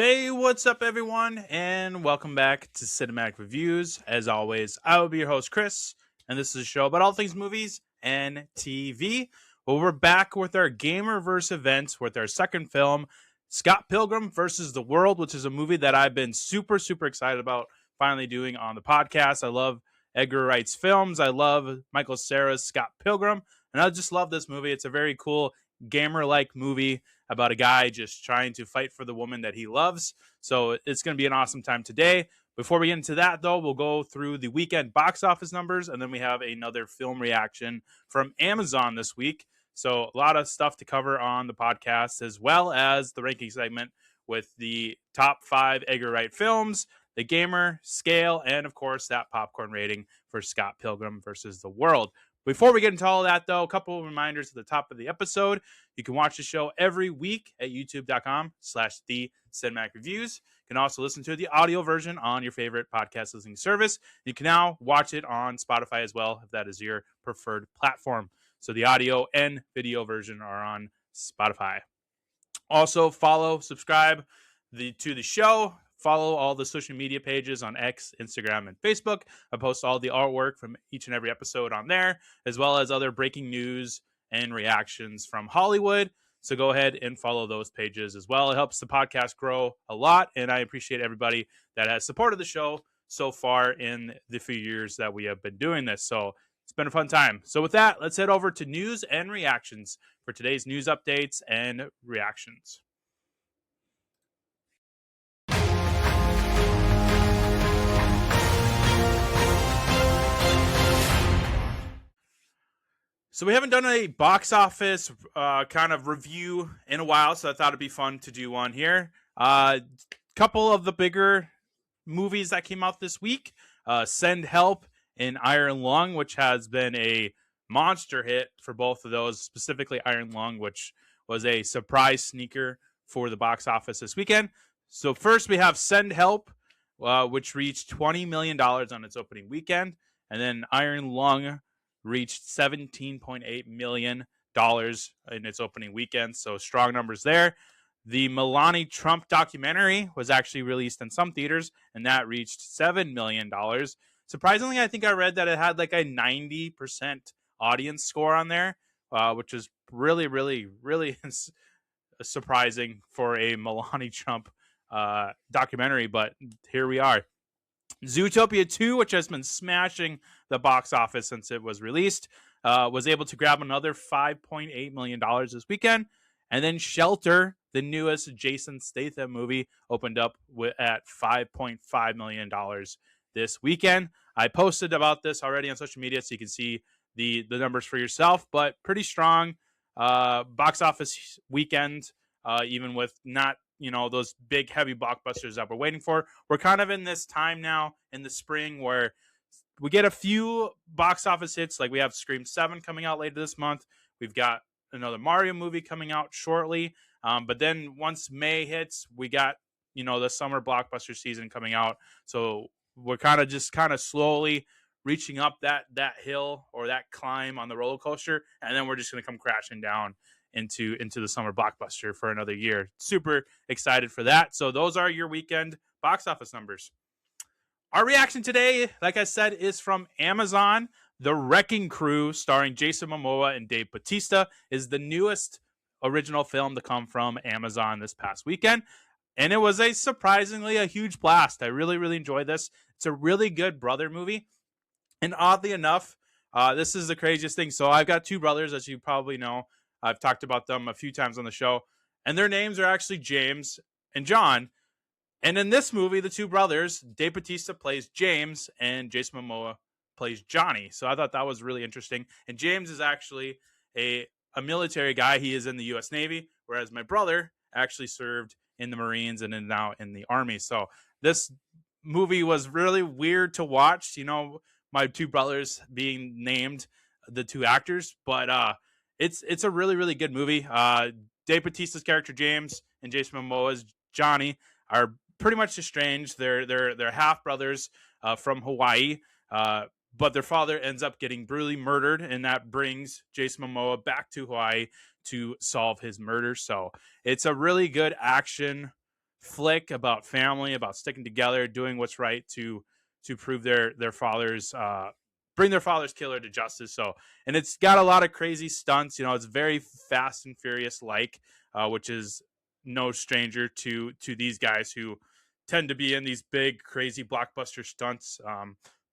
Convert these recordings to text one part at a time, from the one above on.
Hey, what's up, everyone, and welcome back to Cinematic Reviews. As always, I will be your host, Chris, and this is a show about all things movies and TV. Well, we're back with our Gamerverse events with our second film, Scott Pilgrim versus the World, which is a movie that I've been super excited about finally doing on the podcast. I love Edgar Wright's films. I love Michael Cera's Scott Pilgrim, and I just love this movie. It's a very cool gamer-like movie about a guy just trying to fight for the woman that he loves. So it's going to be an awesome time today. Before we get into that, though, we'll go through the weekend box office numbers, and then we have another film reaction from Amazon this week. So a lot of stuff to cover on the podcast, as well as the ranking segment with the top 5 Edgar Wright films, the gamer scale, and of course that popcorn rating for Scott Pilgrim versus the World. Before we get into all of that, though, a couple of reminders at the top of the episode. You can watch the show every week at youtube.com/the cinematic reviews. You can also listen to the audio version on your favorite podcast listening service. You can now watch it on Spotify as well, if that is your preferred platform. So the audio and video version are on Spotify. Also, follow, subscribe to the show. Follow all the social media pages on X, Instagram, and Facebook. I post all the artwork from each and every episode on there, as well as other breaking news and reactions from Hollywood. So go ahead and follow those pages as well. It helps the podcast grow a lot, and I appreciate everybody that has supported the show so far in the few years that we have been doing this. So it's been a fun time. So with that, let's head over to news and reactions for today's news updates and reactions. So we haven't done a box office kind of review in a while, so I thought it'd be fun to do one here. Couple of the bigger movies that came out this week, Send Help and Iron Lung, which has been a monster hit for both of those, specifically Iron Lung, which was a surprise sneaker for the box office this weekend. So first we have Send Help, which reached $20 million on its opening weekend, and then Iron Lung reached $17.8 million in its opening weekend. So strong numbers there. The Melania Trump documentary was actually released in some theaters, and that reached $7 million. Surprisingly, I think I read that it had like a 90% audience score on there, which is really surprising for a Melania Trump documentary. But here we are. Zootopia 2, which has been smashing the box office since it was released, was able to grab another $5.8 million this weekend. And then Shelter, the newest Jason Statham movie, opened up at $5.5 million this weekend. I posted about this already on social media, so you can see the numbers for yourself, but pretty strong box office weekend, even with not those big heavy blockbusters that we're waiting for. We're kind of in this time now in the spring where we get a few box office hits. Like we have Scream 7 coming out later this month. We've got another Mario movie coming out shortly. But then once May hits, we got, the summer blockbuster season coming out. So we're kind of slowly reaching up that hill or that climb on the roller coaster. And then we're just going to come crashing down into the summer blockbuster for another year. Super excited for that. So those are your weekend box office numbers. Our reaction today, like I said, is from Amazon. The Wrecking Crew, starring Jason Momoa and Dave Bautista, is the newest original film to come from Amazon this past weekend. And it was surprisingly a huge blast. I really enjoyed this. It's a really good brother movie. And oddly enough, this is the craziest thing. So I've got two brothers, as you probably know. I've talked about them a few times on the show. And their names are actually James and John. And in this movie, the two brothers, Dave Bautista plays James and Jason Momoa plays Johnny. So I thought that was really interesting. And James is actually a military guy. He is in the U.S. Navy, whereas my brother actually served in the Marines and is now in the Army. So this movie was really weird to watch, my two brothers being named the two actors. But it's a really good movie. Dave Bautista's character James and Jason Momoa's Johnny are pretty much estranged. They're half brothers from Hawaii, but their father ends up getting brutally murdered, and that brings Jason Momoa back to Hawaii to solve his murder. So it's a really good action flick about family, about sticking together, doing what's right to prove their father's bring their father's killer to justice. So, and it's got a lot of crazy stunts. You know, it's very Fast and Furious like, which is no stranger to these guys who tend to be in these big, crazy blockbuster stunts.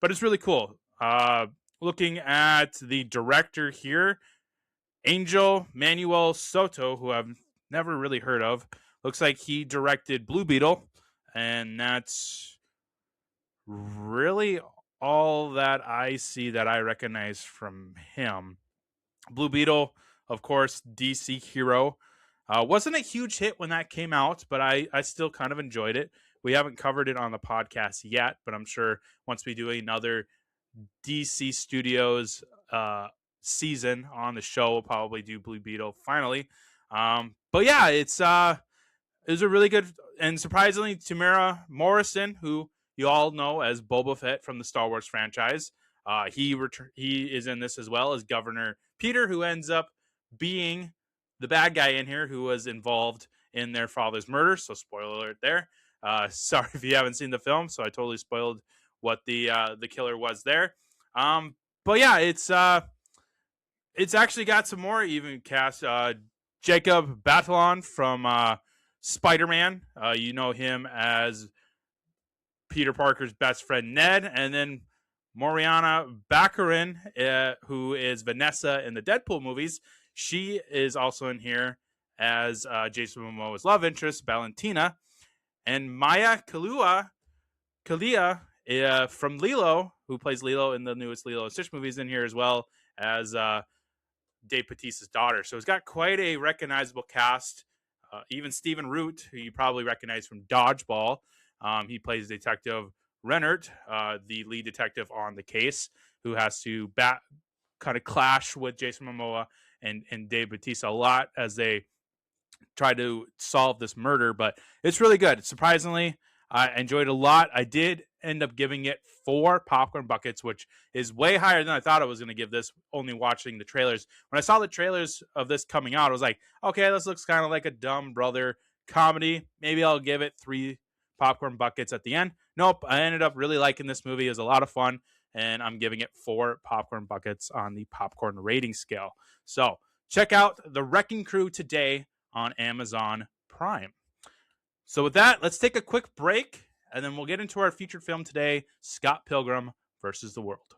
But it's really cool. Looking at the director here, Angel Manuel Soto, who I've never really heard of. Looks like he directed Blue Beetle, and that's really all that I see that I recognize from him. Blue Beetle, of course, DC hero. Wasn't a huge hit when that came out, but I still kind of enjoyed it. We haven't covered it on the podcast yet, but I'm sure once we do another DC Studios season on the show, we'll probably do Blue Beetle finally. But yeah, it was a really good, and surprisingly, Tamara Morrison, who you all know as Boba Fett from the Star Wars franchise, he is in this as well as Governor Peter, who ends up being the bad guy in here who was involved in their father's murder. So spoiler alert there. Sorry if you haven't seen the film, so I totally spoiled what the killer was there. But yeah, it's actually got some more even cast. Jacob Batalon from Spider-Man. You know him as Peter Parker's best friend Ned, and then Mariana Baccarin, who is Vanessa in the Deadpool movies. She is also in here as Jason Momoa's love interest, Valentina, and Maya Kalia from Lilo, who plays Lilo in the newest Lilo and Stitch movies, in here as well as Dave Bautista's daughter. So it's got quite a recognizable cast. Even Stephen Root, who you probably recognize from Dodgeball, he plays Detective Rennert, the lead detective on the case, who has to kind of clash with Jason Momoa and Dave Bautista a lot as they try to solve this murder. But it's really good. Surprisingly, I enjoyed it a lot. I did end up giving it 4 popcorn buckets, which is way higher than I thought I was going to give this, only watching the trailers. When I saw the trailers of this coming out, I was like, okay, this looks kind of like a Dumb Brother comedy. Maybe I'll give it 3 popcorn buckets at the end. Nope, I ended up really liking this movie. It was a lot of fun, and I'm giving it 4 popcorn buckets on the popcorn rating scale. So check out The Wrecking Crew today on Amazon Prime. So with that, let's take a quick break, and then we'll get into our featured film today, Scott Pilgrim versus the World.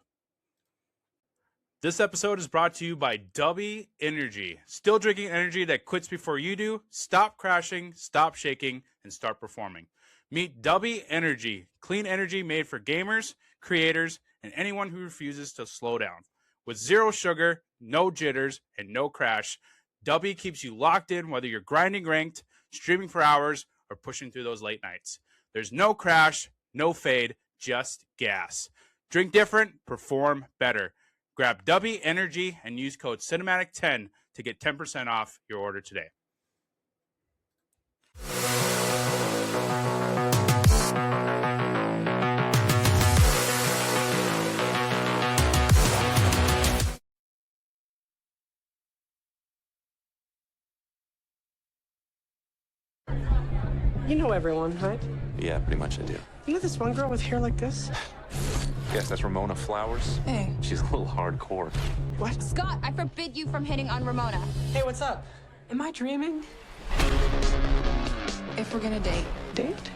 This episode is brought to you by Dubby Energy. Still drinking energy that quits before you do? Stop crashing, stop shaking, and start performing. Meet Dubby Energy, clean energy made for gamers, creators, and anyone who refuses to slow down. With 0 sugar, no jitters, and no crash, Dubby keeps you locked in whether you're grinding ranked, streaming for hours, or pushing through those late nights. There's no crash, no fade, just gas. Drink different, perform better. Grab Dubby Energy and use code Cinematic10 to get 10% off your order today. You know everyone, right? Yeah, pretty much I do. You know this one girl with hair like this? Yes, that's Ramona Flowers. Hey. She's a little hardcore. What? Scott, I forbid you from hitting on Ramona. Hey, what's up? Am I dreaming? If we're gonna date,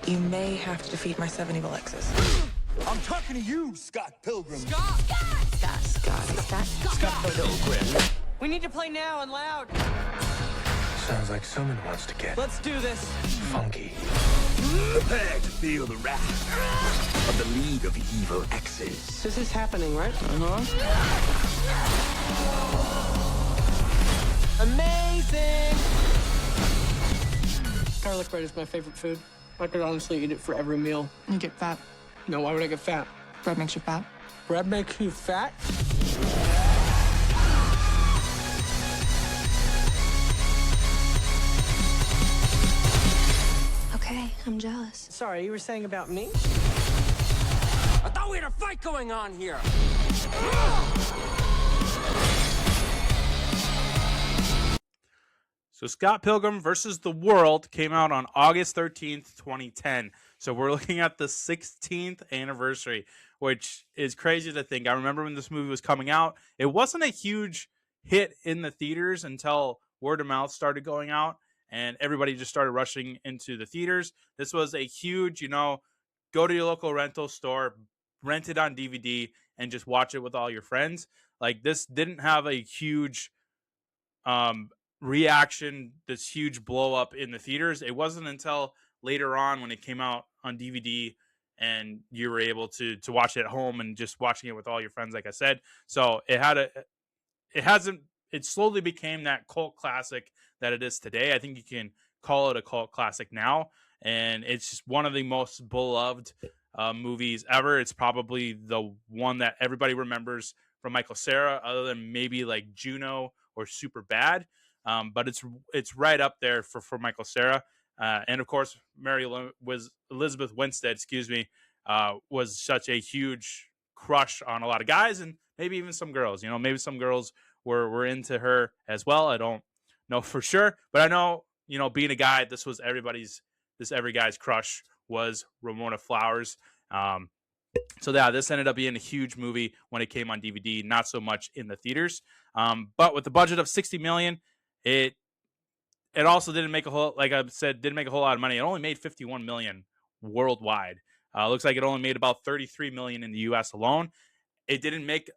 You may have to defeat my 7 evil exes. I'm talking to you, Scott Pilgrim. Scott Pilgrim. We need to play now and loud. Sounds like someone wants to get Let's do this. funky. Prepare to feel the wrath of the League of Evil Exes. This is happening, right? Amazing! Garlic bread is my favorite food. I could honestly eat it for every meal. you get fat. No, why would I get fat? Bread makes you fat. Bread makes you fat? Okay, I'm jealous. Sorry, you were saying about me? I thought we had a fight going on here. So Scott Pilgrim versus the World came out on August 13th, 2010. So we're looking at the 16th anniversary, which is crazy to think. I remember when this movie was coming out, it wasn't a huge hit in the theaters until word of mouth started going out and everybody just started rushing into the theaters. This was a huge, go to your local rental store, rent it on DVD, and just watch it with all your friends. Like, this didn't have a huge reaction, this huge blow up in the theaters. It wasn't until later on when it came out on DVD and you were able to watch it at home and just watching it with all your friends, like I said. So it slowly became that cult classic that it is today. I think you can call it a cult classic now, and it's just one of the most beloved movies ever. It's probably the one that everybody remembers from Michael Cera, other than maybe like Juno or Super Bad. But it's right up there for Michael Cera. And of course, Elizabeth Winstead, was such a huge crush on a lot of guys and maybe even some girls. Maybe some girls were into her as well. I don't know for sure, but I know, being a guy, this every guy's crush was Ramona Flowers. So yeah, this ended up being a huge movie when it came on DVD, not so much in the theaters. But with the budget of $60 million, it also didn't make a whole lot of money. It only made $51 million worldwide. Looks like it only made about $33 million in the U.S. alone. It didn't make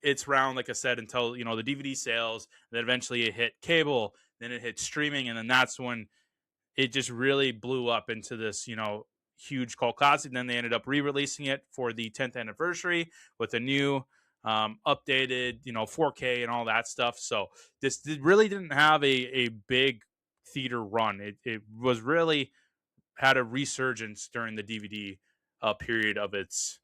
its round, like I said, until the DVD sales. Then eventually it hit cable, then it hit streaming, and then that's when it just really blew up into this huge cult classic. And then they ended up re-releasing it for the 10th anniversary with a new updated 4K and all that stuff. So this really didn't have a big theater run. It was really had a resurgence during the DVD period of its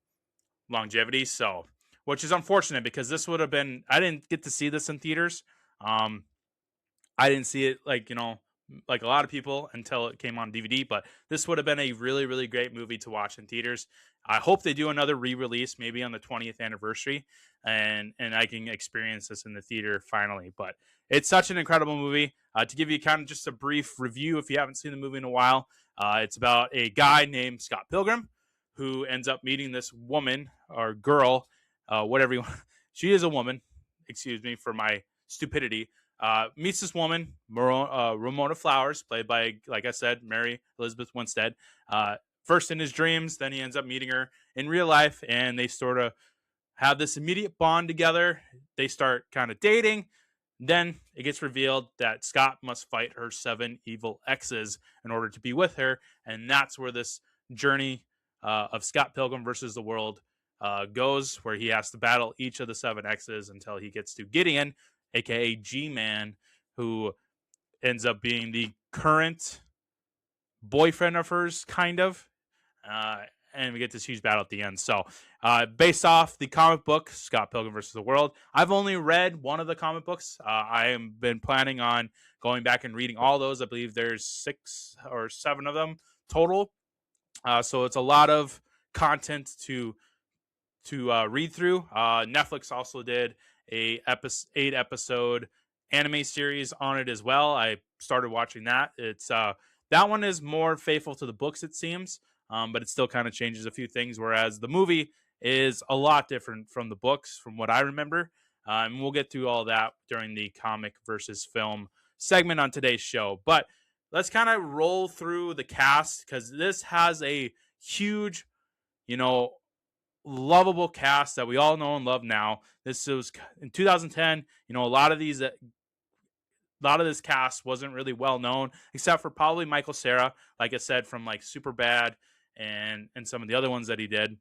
longevity. So, which is unfortunate because this would have been, I didn't get to see this in theaters. I didn't see it like a lot of people until it came on DVD, but this would have been a really, really great movie to watch in theaters. I hope they do another re-release, maybe on the 20th anniversary, and I can experience this in the theater finally. But it's such an incredible movie. To give you kind of just a brief review, if you haven't seen the movie in a while, it's about a guy named Scott Pilgrim who ends up meeting this woman or girl, whatever you want. She is a woman. Excuse me for my stupidity. Meets this woman, Ramona Flowers, played by, like I said, Mary Elizabeth Winstead. First in his dreams, then he ends up meeting her in real life, and they sort of have this immediate bond together. They start kind of dating. Then it gets revealed that Scott must fight her 7 evil exes in order to be with her, and that's where this journey of Scott Pilgrim versus the World goes, where he has to battle each of the 7 exes until he gets to Gideon, aka G-Man, who ends up being the current boyfriend of hers, kind of. And we get this huge battle at the end. So, based off the comic book, Scott Pilgrim vs. the World, I've only read one of the comic books. I have been planning on going back and reading all those. I believe there's 6 or 7 of them total. So it's a lot of content to read through. Netflix also did a 8-episode anime series on it as well. I started watching that. It's that one is more faithful to the books, it seems, but it still kind of changes a few things, whereas the movie is a lot different from the books, from what I remember. And we'll get through all that during the comic versus film segment on today's show. But let's kind of roll through the cast, because this has a huge, lovable cast that we all know and love now. This was in 2010. A lot of this cast wasn't really well known, except for probably Michael Cera, like I said, from like Superbad and some of the other ones that he did.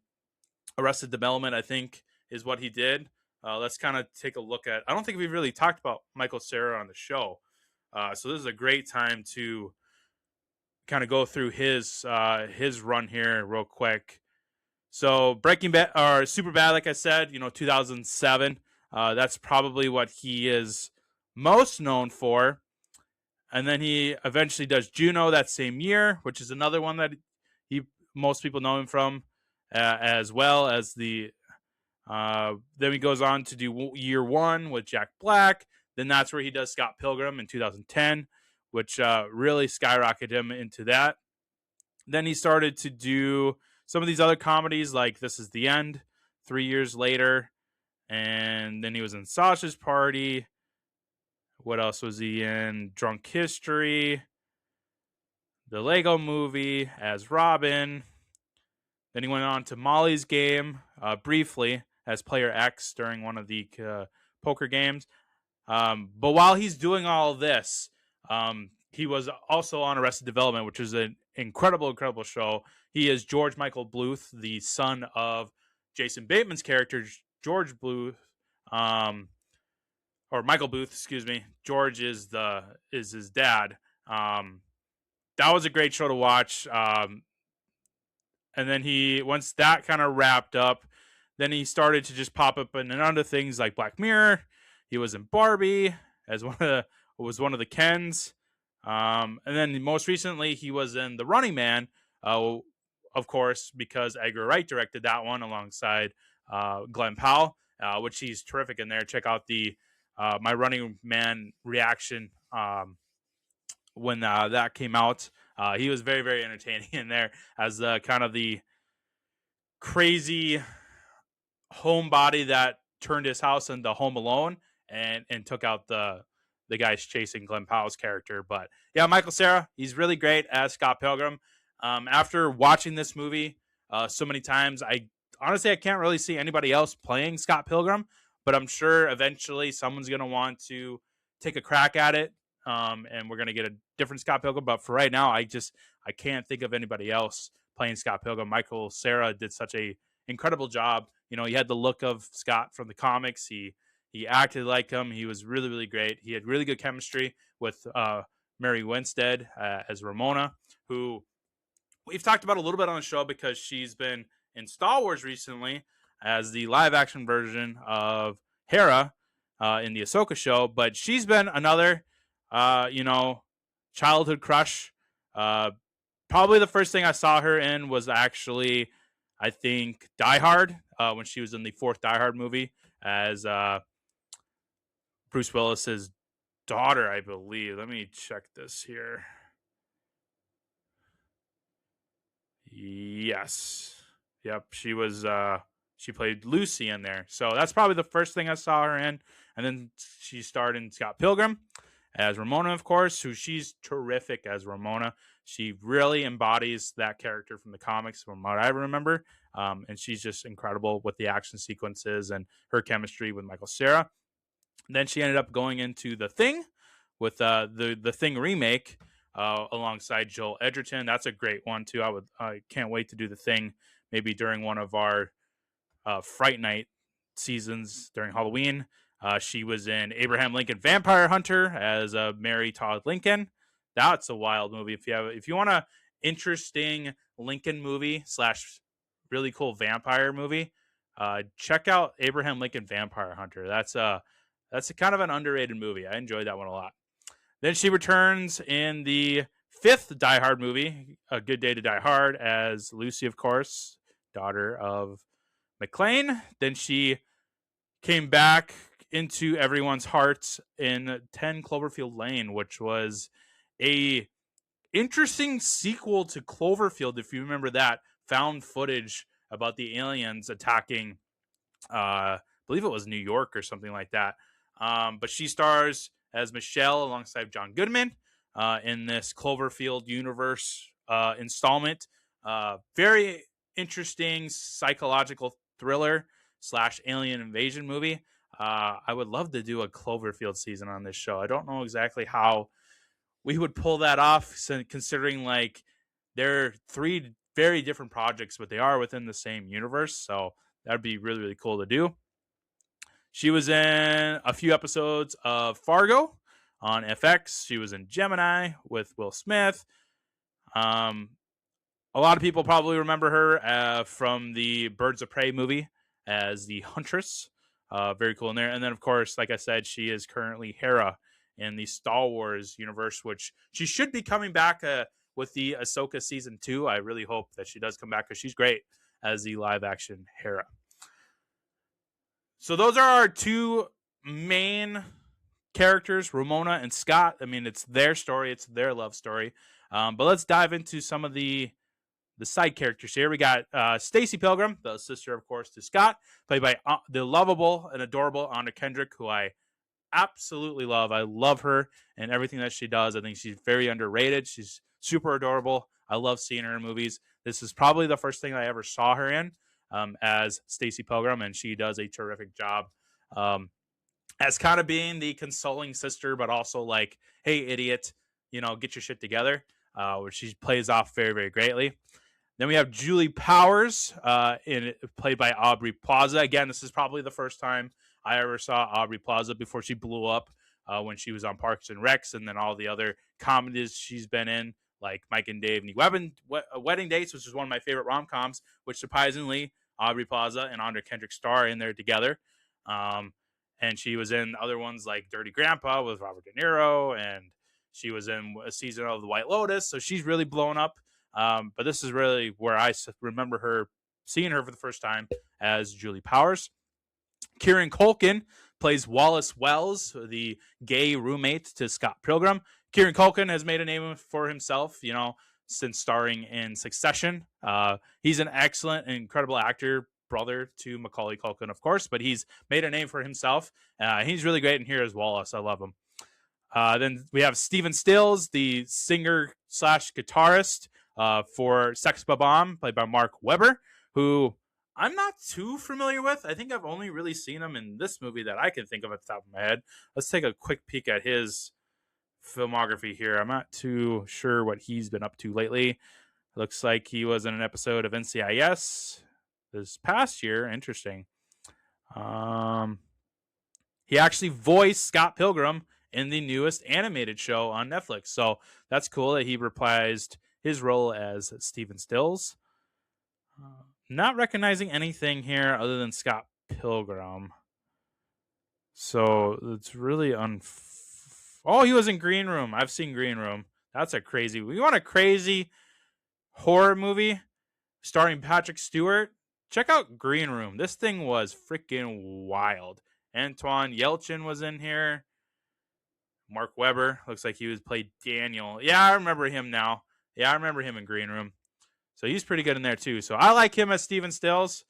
Arrested Development, I think, is what he did. Let's kind of take a look at. I don't think we've really talked about Michael Cera on the show, so this is a great time to kind of go through his run here real quick. So Breaking Bad or Superbad, like I said, 2007. That's probably what he is most known for. And then he eventually does Juno that same year, which is another one that most people know him from, as well as the. Then he goes on to do Year One with Jack Black. Then that's where he does Scott Pilgrim in 2010. which really skyrocketed him into that. Then he started to do some of these other comedies like This Is the End 3 years later. And then he was in Sausage Party. What else was he in? Drunk History. The Lego Movie as Robin. Then he went on to Molly's Game briefly as Player X during one of the poker games. But while he's doing all this, he was also on Arrested Development, which is an incredible show. He is George Michael Bluth, the son of Jason Bateman's character, George Bluth, or Michael Bluth, excuse me. George is his dad. That was a great show to watch. And then once that kind of wrapped up, then he started to just pop up in other things like Black Mirror. He was in Barbie as one of the Kens. And then most recently he was in The Running Man, of course, because Edgar Wright directed that one alongside Glenn Powell, which he's terrific in there. Check out the My Running Man reaction when that came out. He was very, very entertaining in there as kind of the crazy homebody that turned his house into Home Alone and took out the guys chasing Glenn Powell's character. But yeah, Michael Cera, he's really great as Scott Pilgrim. After watching this movie so many times, I can't really see anybody else playing Scott Pilgrim, but I'm sure eventually someone's going to want to take a crack at it. And we're going to get a different Scott Pilgrim. But for right now, I can't think of anybody else playing Scott Pilgrim. Michael Cera did such a incredible job. You know, he had the look of Scott from the comics. He acted like him. He was really, really great. He had really good chemistry with Mary Winstead as Ramona, who we've talked about a little bit on the show because she's been in Star Wars recently as the live-action version of Hera in the Ahsoka show. But she's been another, childhood crush. Probably the first thing I saw her in was actually, I think, Die Hard, when she was in the fourth Die Hard movie as Bruce Willis's daughter, I believe. Let me check this here. Yes. Yep, she was she played Lucy in there. So that's probably the first thing I saw her in. And then she starred in Scott Pilgrim as Ramona, of course, who she's terrific as Ramona. She really embodies that character from the comics from what I remember. And she's just incredible with the action sequences and her chemistry with Michael Cera. Then she ended up going into The Thing with the Thing remake alongside Joel Edgerton. That's a great one too. I can't wait to do The Thing maybe during one of our Fright Night seasons during Halloween. She was in Abraham Lincoln Vampire Hunter as Mary Todd Lincoln. That's a wild movie. If you want a interesting Lincoln movie / really cool vampire movie, check out Abraham Lincoln Vampire Hunter. That's a kind of an underrated movie. I enjoyed that one a lot. Then she returns in the fifth Die Hard movie, A Good Day to Die Hard, as Lucy, of course, daughter of McClane. Then she came back into everyone's hearts in 10 Cloverfield Lane, which was a interesting sequel to Cloverfield, if you remember that found footage about the aliens attacking, I believe it was New York or something like that. But she stars as Michelle alongside John Goodman in this Cloverfield universe installment. Very interesting psychological thriller / alien invasion movie. I would love to do a Cloverfield season on this show. I don't know exactly how we would pull that off, considering like they're three very different projects, but they are within the same universe. So that'd be really, really cool to do. She was in a few episodes of Fargo on FX. She was in Gemini with Will Smith. A lot of people probably remember her from the Birds of Prey movie as the Huntress. Very cool in there. And then, of course, like I said, she is currently Hera in the Star Wars universe, which she should be coming back with the Ahsoka Season 2. I really hope that she does come back because she's great as the live-action Hera. So those are our two main characters, Ramona and Scott. I mean, it's their story, it's their love story. But let's dive into some of the side characters here. We got Stacy Pilgrim, the sister, of course, to Scott, played by the lovable and adorable Anna Kendrick, who I absolutely love. I love her and everything that she does. I think she's very underrated. She's super adorable. I love seeing her in movies. This is probably the first thing I ever saw her in as Stacy Pilgrim, and she does a terrific job as kind of being the consoling sister, but also like, hey, idiot, get your shit together, where she plays off very, very greatly. Then we have Julie Powers, played by Aubrey Plaza. Again, this is probably the first time I ever saw Aubrey Plaza before she blew up when she was on Parks and Recs, and then all the other comedies she's been in, like Mike and Dave Need Wedding Dates, which is one of my favorite rom-coms, which surprisingly, Aubrey Plaza and Anna Kendrick star in there together. And she was in other ones like Dirty Grandpa with Robert De Niro, and she was in a season of The White Lotus, so she's really blown up. But this is really where I remember seeing her for the first time as Julie Powers. Kieran Culkin plays Wallace Wells, the gay roommate to Scott Pilgrim. Kieran Culkin has made a name for himself, since starring in Succession. He's an excellent and incredible actor, brother to Macaulay Culkin, of course, but he's made a name for himself. He's really great in here as Wallace. I love him. Then we have Steven Stills, the singer / guitarist for Sex Bomb, played by Mark Webber, who I'm not too familiar with. I think I've only really seen him in this movie that I can think of at the top of my head. Let's take a quick peek at his filmography here. I'm not too sure what he's been up to lately. Looks like he was in an episode of NCIS this past year. Interesting. He actually voiced Scott Pilgrim in the newest animated show on Netflix. So that's cool that he reprised his role as Steven Stills. Not recognizing anything here other than Scott Pilgrim. So it's really Oh, he was in Green Room. I've seen Green Room. That's a crazy... We want a crazy horror movie starring Patrick Stewart? Check out Green Room. This thing was freaking wild. Antoine Yelchin was in here. Mark Webber. Looks like he played Daniel. Yeah, I remember him now. Yeah, I remember him in Green Room. So he's pretty good in there too. So I like him as Steven Stills.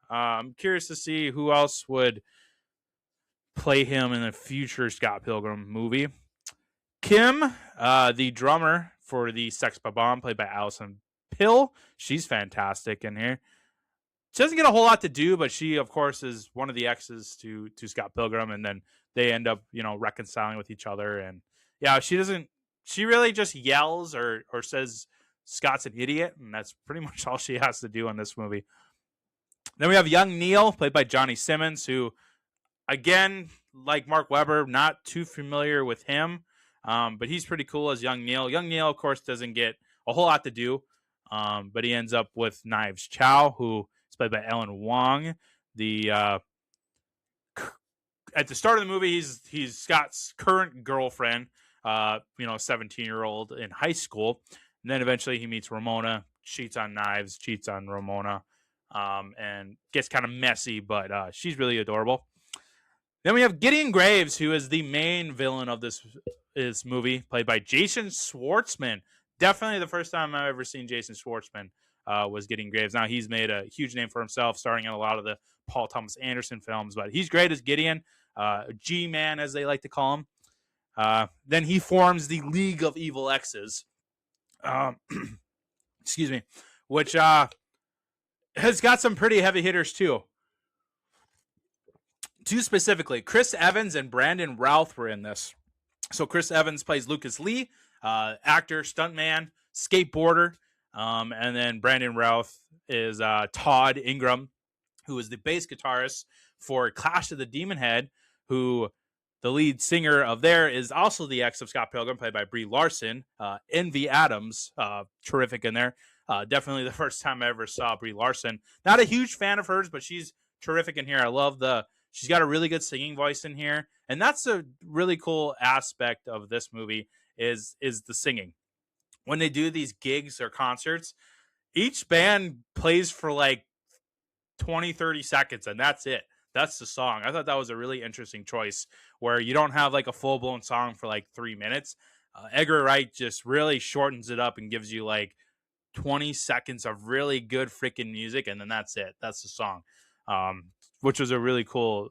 I'm curious to see who else would play him in a future Scott Pilgrim movie. Kim, the drummer for the Sex Bomb, played by Allison Pill. She's fantastic in here. She doesn't get a whole lot to do, but she, of course, is one of the exes to Scott Pilgrim, and then they end up, reconciling with each other. And yeah, she really just yells or says Scott's an idiot, and that's pretty much all she has to do in this movie. Then we have young Neil, played by Johnny Simmons, who, again, like Mark Webber, not too familiar with him, but he's pretty cool as young Neil. Young Neil, of course, doesn't get a whole lot to do, but he ends up with Knives Chow, who is played by Ellen Wong. At the start of the movie, he's Scott's current girlfriend, 17-year-old in high school. And then eventually he meets Ramona, cheats on Knives, cheats on Ramona, and gets kind of messy, but she's really adorable. Then we have Gideon Graves, who is the main villain of this movie, played by Jason Schwartzman. Definitely the first time I've ever seen Jason Schwartzman was Gideon Graves. Now, he's made a huge name for himself, starring in a lot of the Paul Thomas Anderson films, but he's great as Gideon, G-Man, as they like to call him. Then he forms the League of Evil Exes. Excuse me, which has got some pretty heavy hitters too. Two specifically, Chris Evans and Brandon Routh were in this. So Chris Evans plays Lucas Lee, actor, stuntman, skateboarder, and then Brandon Routh is Todd Ingram, who is the bass guitarist for Clash of the Demon Head, who the lead singer of there is also the ex of Scott Pilgrim, played by Brie Larson. Envy Adams, terrific in there. Definitely the first time I ever saw Brie Larson. Not a huge fan of hers, but she's terrific in here. I love she's got a really good singing voice in here. And that's a really cool aspect of this movie is the singing. When they do these gigs or concerts, each band plays for like 20, 30 seconds, and that's it. that's the song. I thought that was a really interesting choice where you don't have like a full blown song for like 3 minutes. Edgar Wright just really shortens it up and gives you like 20 seconds of really good freaking music, and then that's it. That's the song, which was a really cool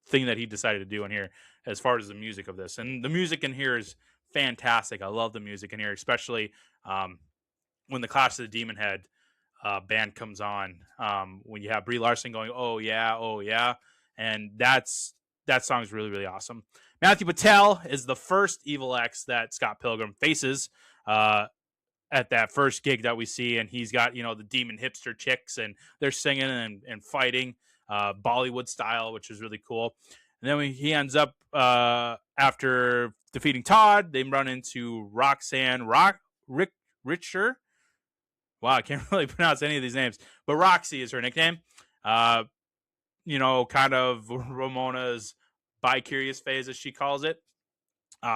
thing that he decided to do in here as far as the music of this. And the music in here is fantastic. I love the music in here, especially when the Clash of the Demon Head band comes on. When you have Brie Larson going, "Oh yeah," and that song is really, really awesome. Matthew Patel is the first Evil X that Scott Pilgrim faces at that first gig that we see, and he's got the demon hipster chicks, and they're singing and fighting Bollywood style, which is really cool. And then he ends up after defeating Todd, they run into Roxanne Richer. Wow, I can't really pronounce any of these names, but Roxy is her nickname. Kind of Ramona's bi-curious phase, as she calls it.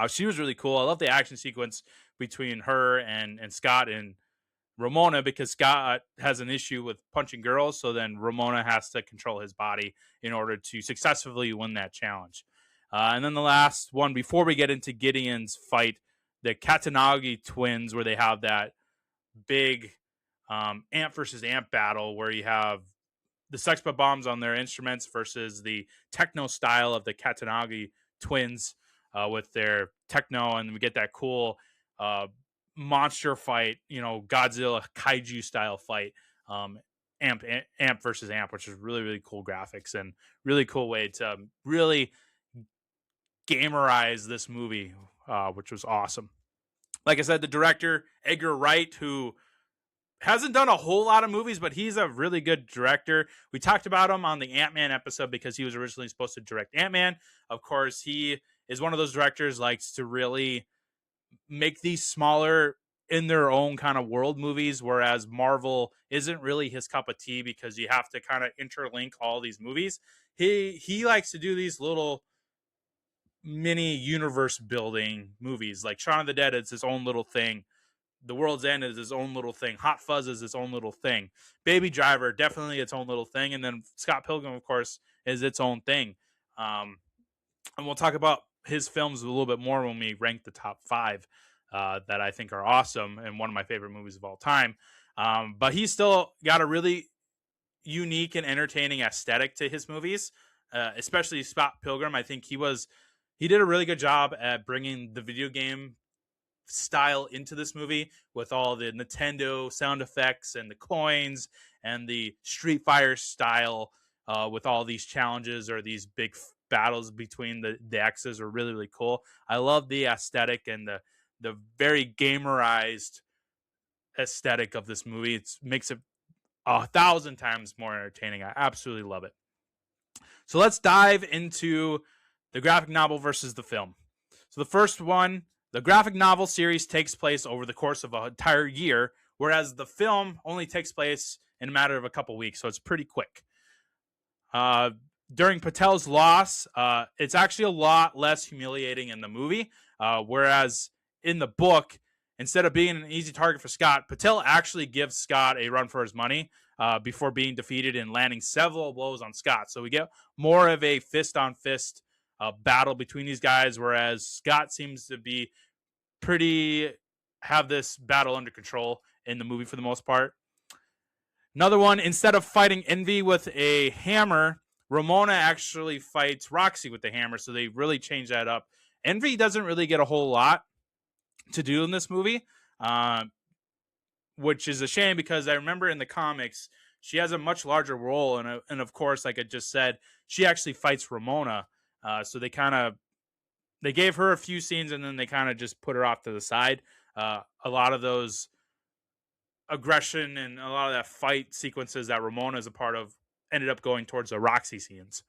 She was really cool. I love the action sequence between her and Scott and Ramona, because Scott has an issue with punching girls, so then Ramona has to control his body in order to successfully win that challenge. And then the last one, before we get into Gideon's fight, the Katanagi twins, where they have that big amp versus amp battle where you have the Sex Bombs on their instruments versus the techno style of the Katanagi twins with their techno, and we get that cool monster fight, Godzilla kaiju style fight, amp versus amp, which is really, really cool graphics and really cool way to really gamerize this movie, which was awesome. Like I said, the director, Edgar Wright, who hasn't done a whole lot of movies, but he's a really good director. We talked about him on the Ant-Man episode because he was originally supposed to direct Ant-Man. Of course, he is one of those directors likes to really make these smaller in their own kind of world movies, whereas Marvel isn't really his cup of tea because you have to kind of interlink all these movies. He likes to do these little mini universe building movies. Like Shaun of the Dead is his own little thing. The World's End is his own little thing. Hot Fuzz is its own little thing. Baby Driver, definitely its own little thing. And then Scott Pilgrim, of course, is its own thing. And we'll talk about his films a little bit more when we rank the top 5 that I think are awesome and one of my favorite movies of all time. But he's still got a really unique and entertaining aesthetic to his movies, especially Scott Pilgrim. I think he did a really good job at bringing the video game style into this movie with all the Nintendo sound effects and the coins and the Street Fighter style with all these challenges or these big battles between the X's are really, really cool. I love the aesthetic and the very gamerized aesthetic of this movie. It makes it 1,000 times more entertaining. I absolutely love it. So let's dive into the graphic novel versus the film. So the first one, the graphic novel series takes place over the course of an entire year, whereas the film only takes place in a matter of a couple weeks, so it's pretty quick. During Patel's loss, it's actually a lot less humiliating in the movie, whereas in the book, instead of being an easy target for Scott, Patel actually gives Scott a run for his money before being defeated and landing several blows on Scott. So we get more of a fist-on-fist battle between these guys, whereas Scott seems to have this battle under control in the movie for the most part. Another one, instead of fighting Envy with a hammer, Ramona actually fights Roxy with the hammer, so they really change that up. Envy doesn't really get a whole lot to do in this movie, which is a shame because I remember in the comics, she has a much larger role, and of course, like I just said, she actually fights Ramona. So they gave her a few scenes and then they kind of just put her off to the side. A lot of those aggression and a lot of that fight sequences that Ramona is a part of ended up going towards the Roxy scenes.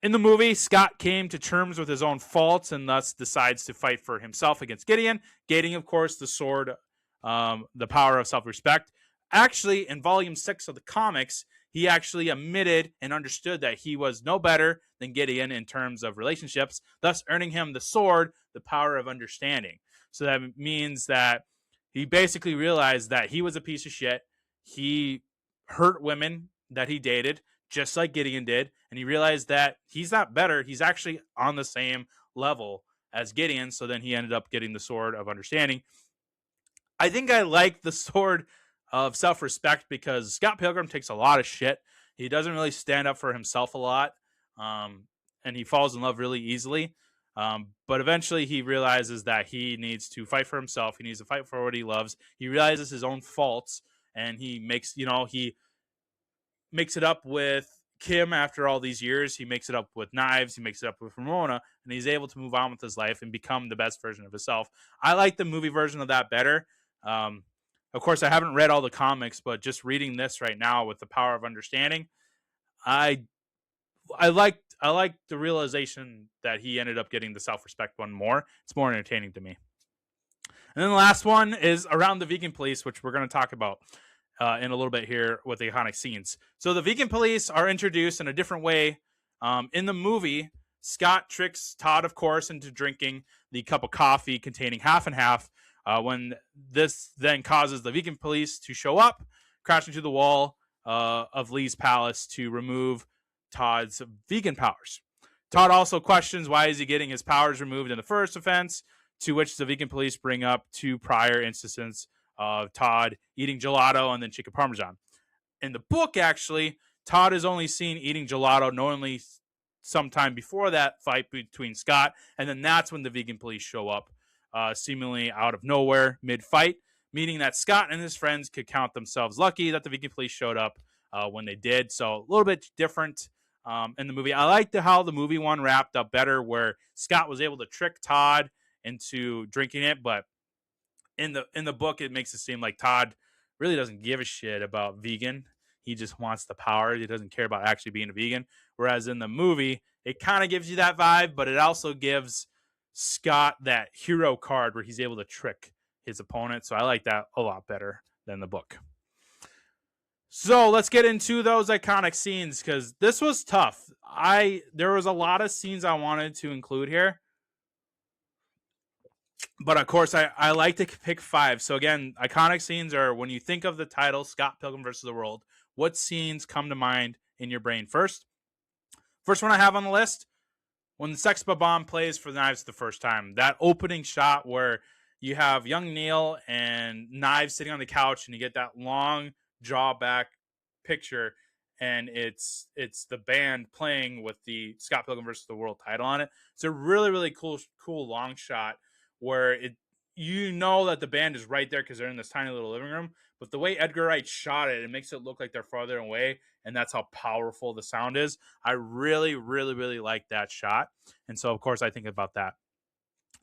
In the movie, Scott came to terms with his own faults and thus decides to fight for himself against Gideon. Gaining, of course, the sword, the power of self-respect. Actually, in volume 6 of the comics, he actually admitted and understood that he was no better than Gideon in terms of relationships, thus earning him the sword, the power of understanding. So that means that he basically realized that he was a piece of shit. He hurt women that he dated just like Gideon did, and he realized that he's not better. He's actually on the same level as Gideon. So then he ended up getting the sword of understanding. I think I like the sword of self-respect because Scott Pilgrim takes a lot of shit. He doesn't really stand up for himself a lot, and he falls in love really easily. But eventually he realizes that he needs to fight for himself. He needs to fight for what he loves. He realizes his own faults, and he makes it up with Kim after all these years. He makes it up with Knives. He makes it up with Ramona, and he's able to move on with his life and become the best version of himself. I like the movie version of that better. Of course, I haven't read all the comics, but just reading this right now with the power of understanding, I like the realization that he ended up getting the self-respect one more. It's more entertaining to me. And then the last one is around the vegan police, which we're going to talk about in a little bit here with the iconic scenes. So the vegan police are introduced in a different way. In the movie, Scott tricks Todd, of course, into drinking the cup of coffee containing half and half, when this then causes the vegan police to show up, crash into the wall of Lee's palace to remove Todd's vegan powers. Todd also questions why is he getting his powers removed in the first offense, to which the vegan police bring up 2 prior instances of Todd eating gelato and then chicken parmesan. In the book, actually, Todd is only seen eating gelato knowingly sometime before that fight between Scott, and then that's when the vegan police show up, seemingly out of nowhere mid-fight, meaning that Scott and his friends could count themselves lucky that the vegan police showed up when they did. So a little bit different in the movie. I liked how the movie one wrapped up better, where Scott was able to trick Todd into drinking it, but in the book it makes it seem like Todd really doesn't give a shit about vegan. He just wants the power. He doesn't care about actually being a vegan. Whereas in the movie, it kind of gives you that vibe, but it also gives Scott that hero card where he's able to trick his opponent. So I like that a lot better than the book. So let's get into those iconic scenes, because this was tough. There was a lot of scenes I wanted to include here, but of course I like to pick 5. So again, iconic scenes are when you think of the title Scott Pilgrim versus the World, what scenes come to mind in your brain first? First one I have on the list, when the Sex Bomb plays for the Knives the first time. That opening shot where you have young Neil and Knives sitting on the couch, and you get that long draw back picture, and it's the band playing with the Scott Pilgrim versus the World title on it. It's a really, really cool long shot where you know that the band is right there because they're in this tiny little living room, but the way Edgar Wright shot it makes it look like they're farther away, and that's how powerful the sound is. I really, really, really like that shot, and so of course I think about that.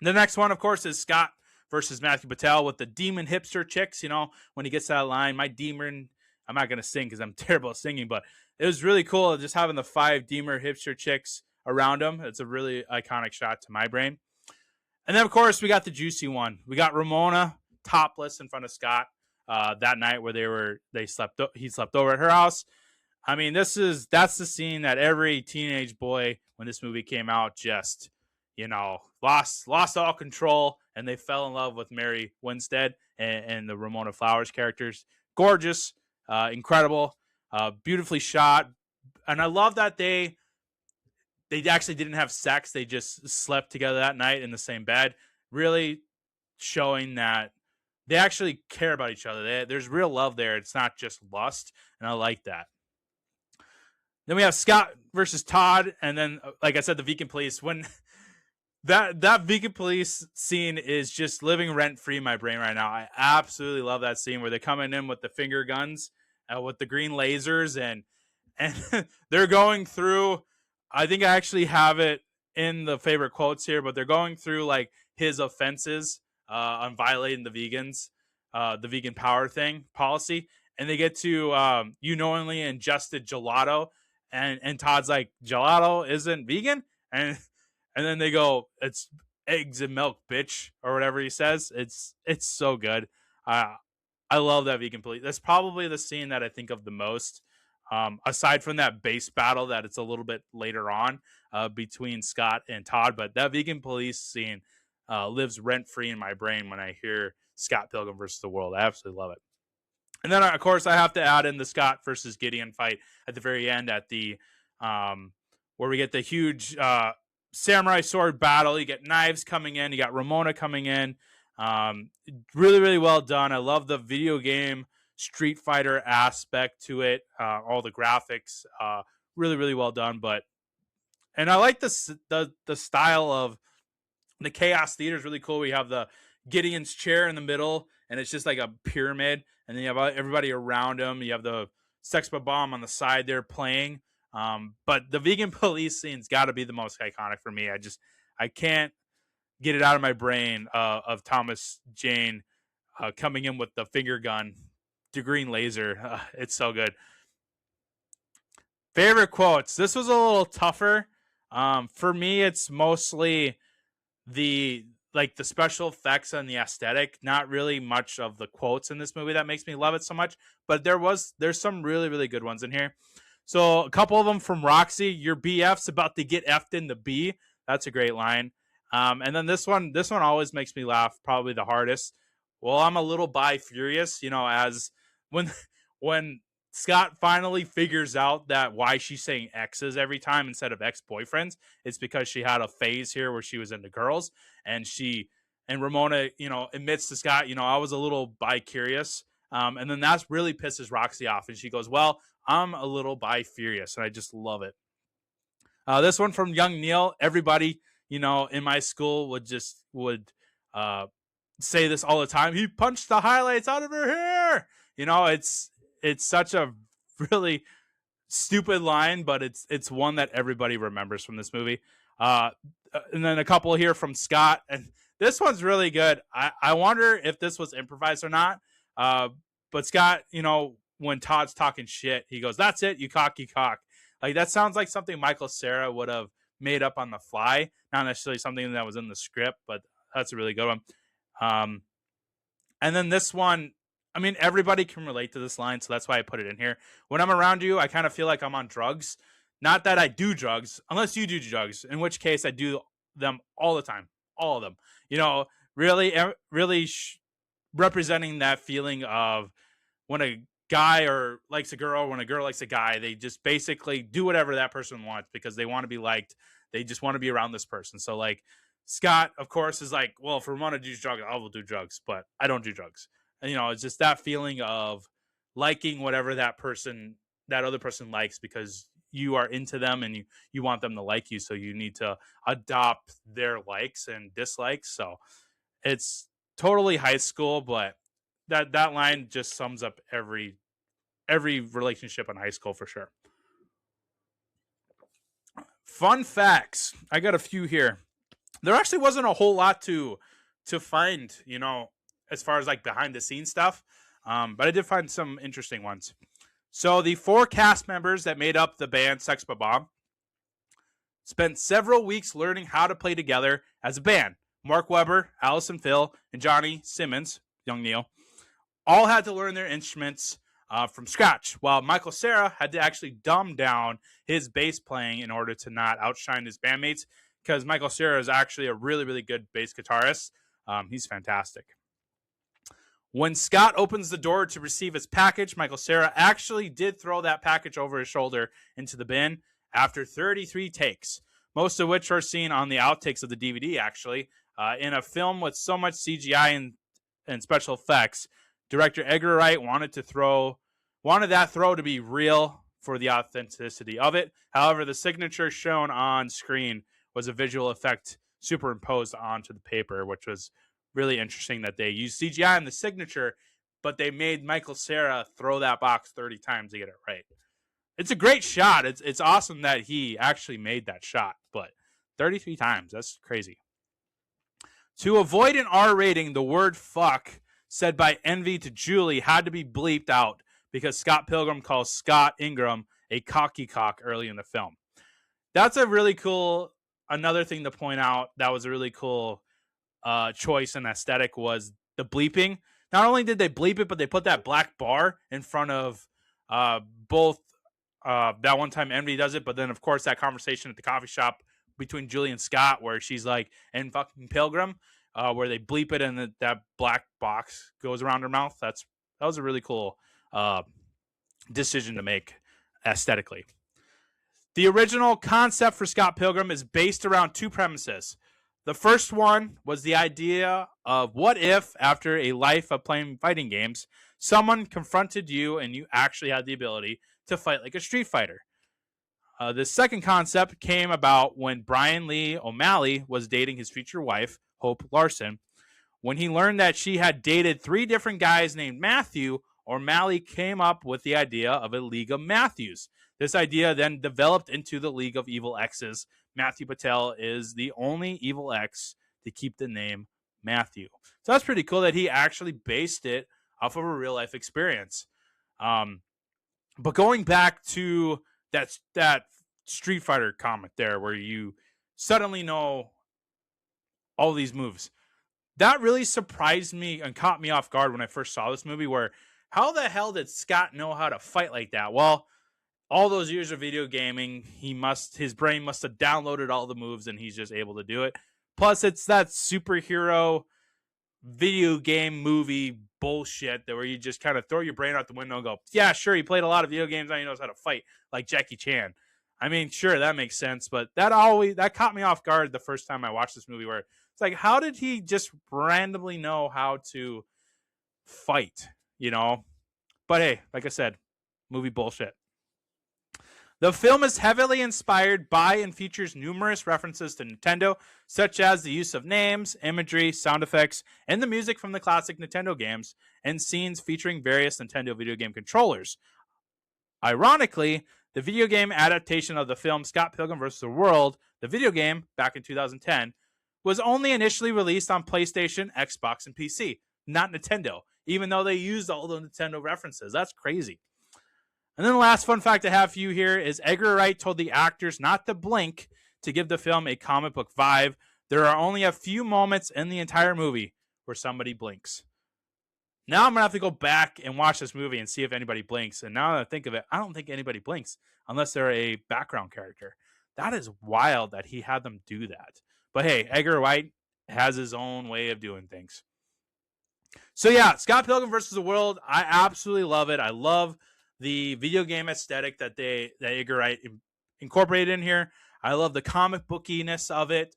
The next one, of course, is Scott versus Matthew Patel with the demon hipster chicks. You know, when he gets that line, my demon, I'm not going to sing because I'm terrible at singing, but it was really cool just having the 5 demon hipster chicks around him. It's a really iconic shot to my brain. And then, of course, we got the juicy one. We got Ramona topless in front of Scott that night where he slept over at her house. I mean, that's the scene that every teenage boy, when this movie came out, just, lost all control, and they fell in love with Mary Winstead and the Ramona Flowers characters. Gorgeous, incredible, beautifully shot. And I love that they actually didn't have sex. They just slept together that night in the same bed, really showing that they actually care about each other. There's real love there. It's not just lust, and I like that. Then we have Scott versus Todd, and then, like I said, the vegan police. When that vegan police scene is just living rent-free in my brain right now. I absolutely love that scene where they're coming in with the finger guns, with the green lasers, and they're going through. I think I actually have it in the favorite quotes here, but they're going through like his offenses on violating the vegan power policy, and they get to you knowingly ingested gelato, and Todd's like, gelato isn't vegan, and then they go, it's eggs and milk, bitch, or whatever he says. It's so good. I love that vegan police. That's probably the scene that I think of the most. Aside from that base battle that it's a little bit later on between Scott and Todd, but that vegan police scene lives rent-free in my brain when I hear Scott Pilgrim versus the World. I absolutely love it. And then, of course, I have to add in the Scott versus Gideon fight at the very end at the where we get the huge samurai sword battle. You get knives coming in. You got Ramona coming in. Really, really well done. I love the video game Street Fighter aspect to it. All the graphics, really, really well done. And I like the style of the Chaos Theater is really cool. We have the Gideon's chair in the middle, and it's just like a pyramid, and then you have everybody around him. You have the Sex Bomb on the side there playing. But the vegan police scene's got to be the most iconic for me. I can't get it out of my brain of Thomas Jane coming in with the finger gun, the green laser. It's so good. Favorite quotes. This was a little tougher. For me, it's mostly the special effects and the aesthetic. Not really much of the quotes in this movie that makes me love it so much. But there's some really, really good ones in here. So a couple of them from Roxy. Your BF's about to get F'd in the B. That's a great line. And then this one always makes me laugh, probably the hardest. Well, I'm a little bi-furious, as when Scott finally figures out that why she's saying exes every time instead of ex-boyfriends, it's because she had a phase here where she was into girls, and Ramona, admits to Scott, I was a little bi-curious. And then that really pisses Roxy off, and she goes, well, I'm a little bi-furious, and I just love it. This one from young Neil. Everybody, in my school would say this all the time. He punched the highlights out of her hair. It's such a really stupid line, but it's one that everybody remembers from this movie. And then a couple here from Scott, and this one's really good. I wonder if this was improvised or not. But Scott, when Todd's talking shit, he goes, "That's it, you cock." Like, that sounds like something Michael Cera would have made up on the fly, not necessarily something that was in the script, but that's a really good one. And then this one, everybody can relate to this line, so that's why I put it in here. When I'm around you, I kind of feel like I'm on drugs. Not that I do drugs, unless you do drugs, in which case I do them all the time, all of them. Really representing that feeling of when a guy likes a girl, when a girl likes a guy, they just basically do whatever that person wants because they want to be liked. They just want to be around this person. So, like, Scott, of course, is like, well, if we want to do drugs, I will do drugs, but I don't do drugs. And, it's just that feeling of liking whatever that other person likes because you are into them and you want them to like you. So you need to adopt their likes and dislikes. So it's totally high school, but that line just sums up every relationship in high school for sure. Fun facts. I got a few here. There actually wasn't a whole lot to find, as far as like behind the scenes stuff. But I did find some interesting ones. So the 4 cast members that made up the band Sex Bomb spent several weeks learning how to play together as a band. Mark Webber, Allison Phil, and Johnny Simmons, young Neil, all had to learn their instruments from scratch, while Michael Cera had to actually dumb down his bass playing in order to not outshine his bandmates, because Michael Cera is actually a really, really good bass guitarist. He's fantastic. When Scott opens the door to receive his package, Michael Cera actually did throw that package over his shoulder into the bin after 33 takes, most of which are seen on the outtakes of the DVD, actually. In a film with so much CGI and special effects, director Edgar Wright wanted that throw to be real for the authenticity of it. However, the signature shown on screen was a visual effect superimposed onto the paper, which was really interesting that they used CGI in the signature, but they made Michael Cera throw that box 30 times to get it right. It's a great shot. It's awesome that he actually made that shot, but 33 times, that's crazy. To avoid an R rating, the word fuck said by Envy to Julie had to be bleeped out because Scott Pilgrim calls Scott Ingram a cocky cock early in the film. That's a really cool, another thing to point out that was a really cool choice and aesthetic was the bleeping. Not only did they bleep it, but they put that black bar in front of both that one time Envy does it, but then of course that conversation at the coffee shop between Julie and Scott where she's like, and fucking Pilgrim, where they bleep it and that black box goes around her mouth. That was a really cool decision to make aesthetically. The original concept for Scott Pilgrim is based around two premises. The first one was the idea of what if, after a life of playing fighting games, someone confronted you and you actually had the ability to fight like a Street Fighter. The second concept came about when Brian Lee O'Malley was dating his future wife, Hope Larson. When he learned that she had dated 3 different guys named Matthew, O'Malley came up with the idea of a League of Matthews. This idea then developed into the League of Evil Exes. Matthew Patel is the only Evil X to keep the name Matthew. So that's pretty cool that he actually based it off of a real life experience. But going back to that Street Fighter comment there, where you suddenly know all these moves, that really surprised me and caught me off guard when I first saw this movie. Where how the hell did Scott know how to fight like that? Well, all those years of video gaming, his brain must have downloaded all the moves and he's just able to do it. Plus, it's that superhero video game movie bullshit that where you just kind of throw your brain out the window and go, yeah, sure, he played a lot of video games, now he knows how to fight like Jackie Chan. I mean, sure, that makes sense, but that caught me off guard the first time I watched this movie, where it's like, how did he just randomly know how to fight, But hey, like I said, movie bullshit. The film is heavily inspired by and features numerous references to Nintendo, such as the use of names, imagery, sound effects, and the music from the classic Nintendo games, and scenes featuring various Nintendo video game controllers. Ironically, the video game adaptation of the film Scott Pilgrim vs. the World, the video game, back in 2010, was only initially released on PlayStation, Xbox, and PC, not Nintendo, even though they used all the Nintendo references. That's crazy. And then the last fun fact I have for you here is Edgar Wright told the actors not to blink to give the film a comic book vibe. There are only a few moments in the entire movie where somebody blinks. Now I'm going to have to go back and watch this movie and see if anybody blinks. And now that I think of it, I don't think anybody blinks unless they're a background character. That is wild that he had them do that. But hey, Edgar Wright has his own way of doing things. So yeah, Scott Pilgrim vs. the World, I absolutely love it. I love the video game aesthetic that Edgar Wright incorporated in here. I love the comic bookiness of it.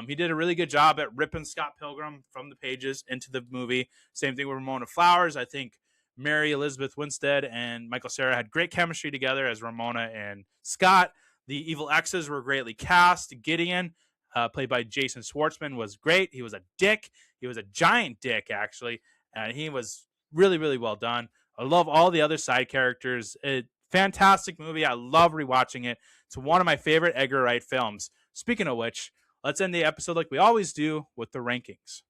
He did a really good job at ripping Scott Pilgrim from the pages into the movie. Same thing with Ramona Flowers. I think Mary Elizabeth Winstead and Michael Cera had great chemistry together as Ramona and Scott. The Evil Exes were greatly cast. Gideon, played by Jason Schwartzman, was great. He was a dick. He was a giant dick, actually. And he was really, really well done. I love all the other side characters. Fantastic movie. I love rewatching it. It's one of my favorite Edgar Wright films. Speaking of which, let's end the episode like we always do with the rankings.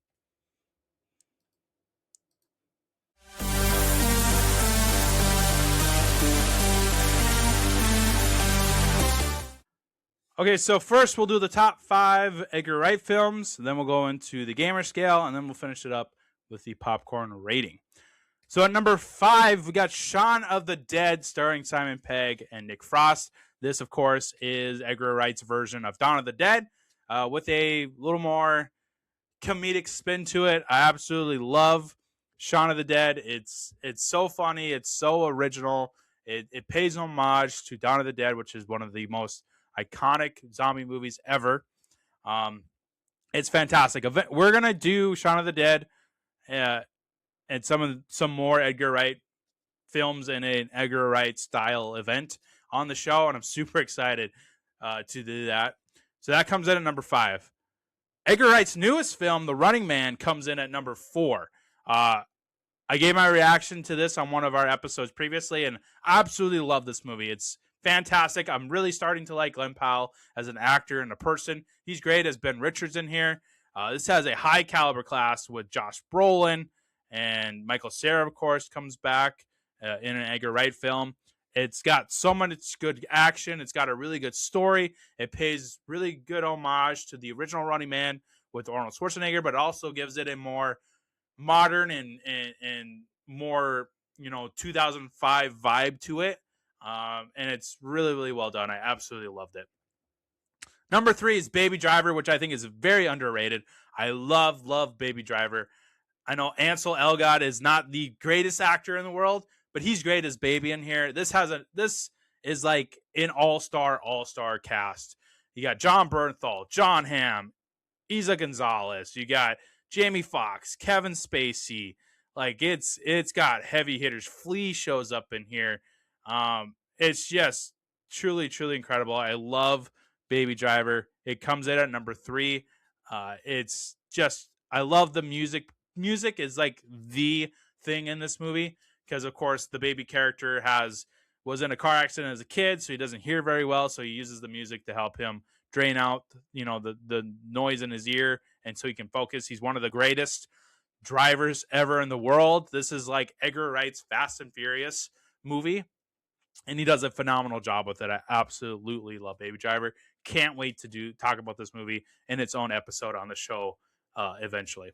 Okay, so first we'll do the top 5 Edgar Wright films. Then we'll go into the gamer scale, and then we'll finish it up with the popcorn rating. So at number 5, we got Shaun of the Dead, starring Simon Pegg and Nick Frost. This, of course, is Edgar Wright's version of Dawn of the Dead, with a little more comedic spin to it. I absolutely love Shaun of the Dead. It's so funny. It's so original. It pays homage to Dawn of the Dead, which is one of the most iconic zombie movies ever. It's fantastic. We're gonna do Shaun of the Dead and some more Edgar Wright films in an Edgar Wright style event on the show, and I'm super excited to do that. So that comes in at number 5. Edgar Wright's newest film, The Running Man, comes in at number 4. I gave my reaction to this on one of our episodes previously, and I absolutely love this movie. It's fantastic. I'm really starting to like Glenn Powell as an actor and a person. He's great as Ben Richards in here. This has a high caliber cast with Josh Brolin, and Michael Cera, of course, comes back in an Edgar Wright film. It's got so much good action. It's got a really good story. It pays really good homage to the original Running Man with Arnold Schwarzenegger, but also gives it a more modern and more 2005 vibe to it. And it's really, really well done. I absolutely loved it. Number 3 is Baby Driver, which I think is very underrated. I love Baby Driver. I know Ansel Elgort is not the greatest actor in the world, but he's great as Baby in here. This is like an all-star cast. You got John Bernthal, John Hamm, Isa Gonzalez. You got Jamie Foxx, Kevin Spacey. Like it's got heavy hitters. Flea shows up in here. It's just truly incredible. I love Baby Driver. It comes in at number 3. It's just, I love the music. Music is like the thing in this movie because, of course, the baby character was in a car accident as a kid, so he doesn't hear very well. So he uses the music to help him drain out, the noise in his ear, and so he can focus. He's one of the greatest drivers ever in the world. This is like Edgar Wright's Fast and Furious movie, and he does a phenomenal job with it. I absolutely love Baby Driver. Can't wait to talk about this movie in its own episode on the show eventually.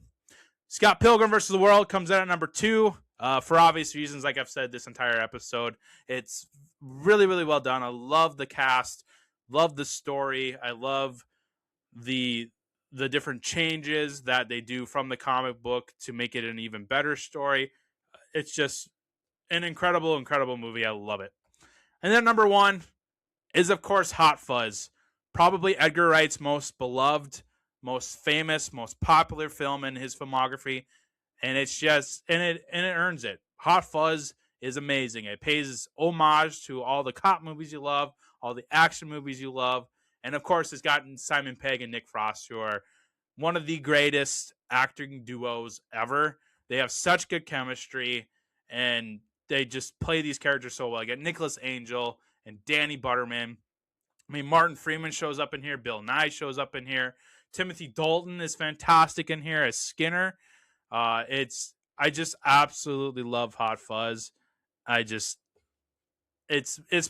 Scott Pilgrim versus the World comes in at number 2 for obvious reasons. Like I've said this entire episode, it's really well done. I love the cast, love the story. I love the different changes that they do from the comic book to make it an even better story. It's just an incredible movie. I love it. And then number 1 is, of course, Hot Fuzz. Probably Edgar Wright's most beloved, most famous, most popular film in his filmography. And it's just, and it earns it. Hot Fuzz is amazing. It pays homage to all the cop movies you love, all the action movies you love. And of course, it's gotten Simon Pegg and Nick Frost, who are one of the greatest acting duos ever. They have such good chemistry, and they just play these characters so well. You got Nicholas Angel and Danny Butterman. I mean, Martin Freeman shows up in here. Bill Nye shows up in here. Timothy Dalton is fantastic in here as Skinner. I just absolutely love Hot Fuzz. It's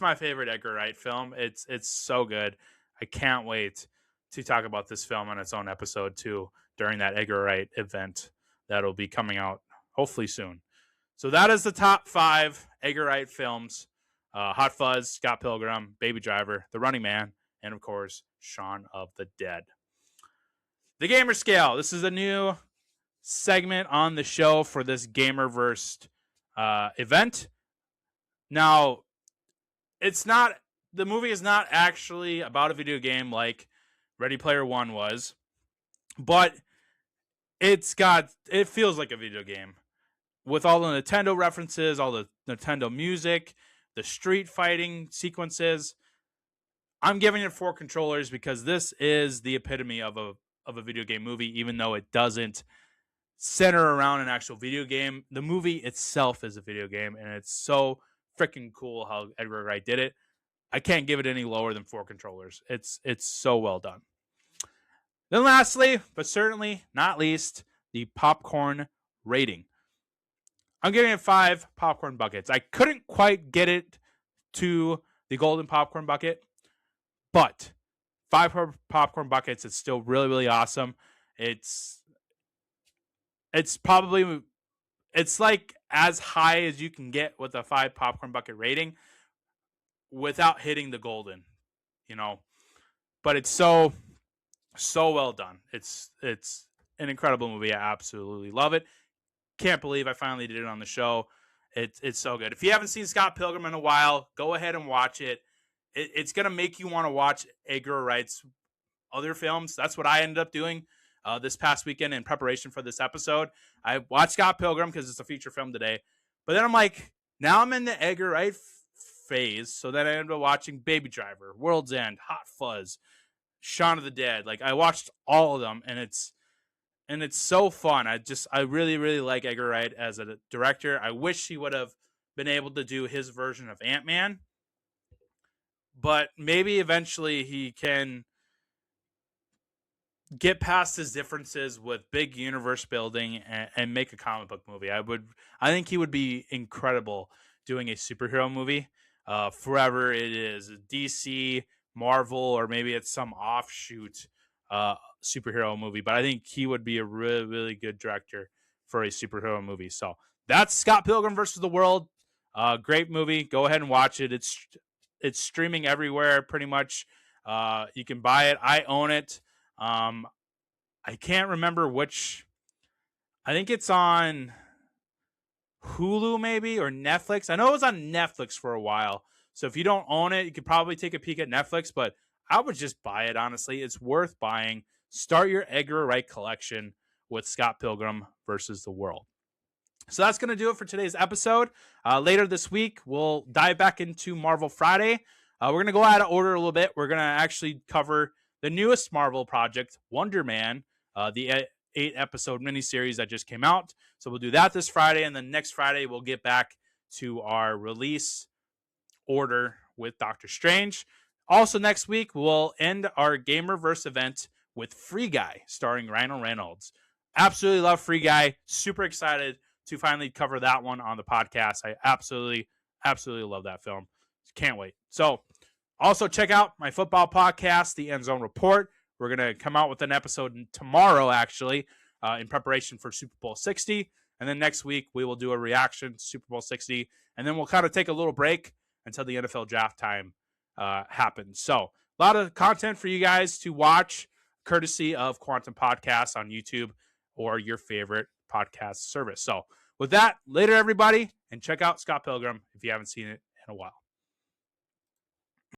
my favorite Edgar Wright film. It's so good. I can't wait to talk about this film on its own episode too during that Edgar Wright event that'll be coming out hopefully soon. So that is the top 5 Edgar Wright films. Hot Fuzz, Scott Pilgrim, Baby Driver, The Running Man, and of course, Shaun of the Dead. The Gamer Scale. This is a new segment on the show for this Gamerverse event. Now, the movie is not actually about a video game like Ready Player One was, but it feels like a video game with all the Nintendo references, all the Nintendo music, the street fighting sequences. I'm giving it 4 controllers because this is the epitome of a video game movie, even though it doesn't center around an actual video game. The movie itself is a video game, and it's so freaking cool how Edgar Wright did it. I can't give it any lower than 4 controllers. It's so well done. Then lastly, but certainly not least, the popcorn rating. I'm giving it 5 popcorn buckets. I couldn't quite get it to the golden popcorn bucket, but 5 popcorn buckets, it's still really awesome. It's like as high as you can get with a 5 popcorn bucket rating without hitting the golden, but it's so well done. It's an incredible movie. I absolutely love it. Can't believe I finally did it on the show. It's so good. If you haven't seen Scott Pilgrim in a while, go ahead and watch it. It's going to make you want to watch Edgar Wright's other films. That's what I ended up doing this past weekend in preparation for this episode. I watched Scott Pilgrim because it's a feature film today. But then I'm like, now I'm in the Edgar Wright phase. So then I ended up watching Baby Driver, World's End, Hot Fuzz, Shaun of the Dead. Like, I watched all of them, and it's so fun. I really like Edgar Wright as a director. I wish he would have been able to do his version of Ant-Man, but maybe eventually he can get past his differences with big universe building and make a comic book movie. I think he would be incredible doing a superhero movie. Forever it is DC, Marvel, or maybe it's some offshoot superhero movie, but I think he would be a really good director for a superhero movie. So that's Scott Pilgrim versus the World. Great movie. Go ahead and watch it. It's streaming everywhere pretty much. You can buy it. I own it. I can't remember which. I think it's on Hulu maybe or Netflix. I know it was on Netflix for a while. So if you don't own it, you could probably take a peek at Netflix, but I would just buy it, honestly. It's worth buying. Start your Edgar Wright collection with Scott Pilgrim versus the World. So that's going to do it for today's episode. Later this week, we'll dive back into Marvel Friday. We're going to go out of order a little bit. We're going to actually cover the newest Marvel project, Wonder Man, the 8-episode miniseries that just came out. So we'll do that this Friday, and then next Friday, we'll get back to our release order with Doctor Strange. Also next week, we'll end our Gamerverse event with Free Guy, starring Ryan Reynolds. Absolutely love Free Guy. Super excited to finally cover that one on the podcast. I absolutely love that film. Can't wait. So also check out my football podcast, The End Zone Report. We're going to come out with an episode tomorrow, actually, in preparation for Super Bowl 60. And then next week, we will do a reaction to Super Bowl 60. And then we'll kind of take a little break until the NFL draft time happens. So a lot of content for you guys to watch, courtesy of Quantum Podcasts on YouTube or your favorite podcast service. So with that, later, everybody, and check out Scott Pilgrim if you haven't seen it in a while.